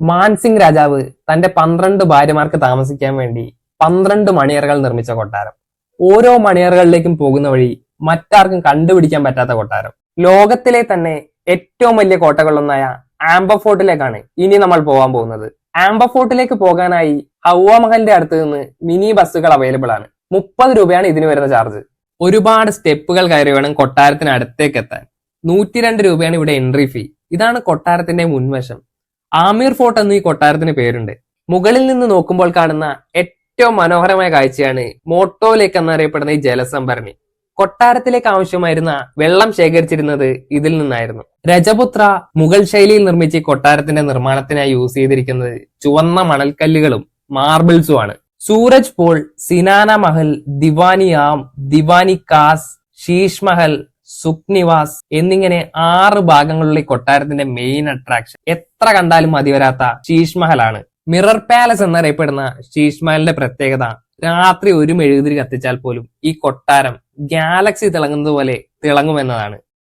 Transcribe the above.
മാൻസിംഗ് രാജാവ് തന്റെ 12 ഭാര്യമാർക്ക് താമസിക്കാൻ വേണ്ടി 12 മണിയറകൾ നിർമ്മിച്ച കൊട്ടാരം. ഓരോ മണിയറകളിലേക്കും പോകുന്ന വഴി മറ്റാർക്കും കണ്ടുപിടിക്കാൻ പറ്റാത്ത കൊട്ടാരം. ലോകത്തിലെ തന്നെ ഏറ്റവും വലിയ കോട്ടകളിലൊന്നായ ആംബർ ഫോർട്ടിലേക്കാണ് ഇനി നമ്മൾ പോകാൻ പോകുന്നത്. ആംബർ ഫോർട്ടിലേക്ക് പോകാനായി ഹൗവ മഹലിന്റെ അടുത്ത് നിന്ന് മിനി ബസ്സുകൾ അവൈലബിൾ ആണ്. 30 രൂപയാണ് ഇതിന് വരുന്ന ചാർജ്. ഒരുപാട് സ്റ്റെപ്പുകൾ കയറി വേണം കൊട്ടാരത്തിന് അടുത്തേക്ക് എത്താൻ. 102 രൂപയാണ് ഇവിടെ എൻട്രി ഫീ. ഇതാണ് കൊട്ടാരത്തിന്റെ മുൻവശം. ആമീർ ഫോർട്ട് എന്ന് ഈ കൊട്ടാരത്തിന് പേരുണ്ട്. മുകളിൽ നിന്ന് നോക്കുമ്പോൾ കാണുന്ന ഏറ്റവും മനോഹരമായ കാഴ്ചയാണ് മോട്ടോ ലേക്ക് എന്നറിയപ്പെടുന്ന ഈ ജലസംഭരണി. കൊട്ടാരത്തിലേക്ക് ആവശ്യമായിരുന്ന വെള്ളം ശേഖരിച്ചിരുന്നത് ഇതിൽ നിന്നായിരുന്നു. രജപുത്ര മുഗൾ ശൈലിയിൽ നിർമ്മിച്ച ഈ കൊട്ടാരത്തിന്റെ നിർമ്മാണത്തിനായി യൂസ് ചെയ്തിരിക്കുന്നത് ചുവന്ന മണൽക്കല്ലുകളും മാർബിൾസും ആണ്. സൂരജ് പോൾ, സിനാന മഹൽ, ദിവാനി ആം, ദിവാനി കാസ്, ശീഷ് മഹൽ, സുഖ്നിവാസ് എന്നിങ്ങനെ 6 ഭാഗങ്ങളുള്ള ഈ കൊട്ടാരത്തിന്റെ മെയിൻ അട്രാക്ഷൻ എത്ര കണ്ടാലും മതിവരാത്ത ശീഷ് മഹലാണ്. മിറർ പാലസ് എന്നറിയപ്പെടുന്ന ശീഷ് മഹലിന്റെ പ്രത്യേകത രാത്രി ഒരു മെഴുകുതിരി കത്തിച്ചാൽ പോലും ഈ കൊട്ടാരം ഗാലക്സി തിളങ്ങുന്നത് പോലെ തിളങ്ങുമെന്നതാണ്.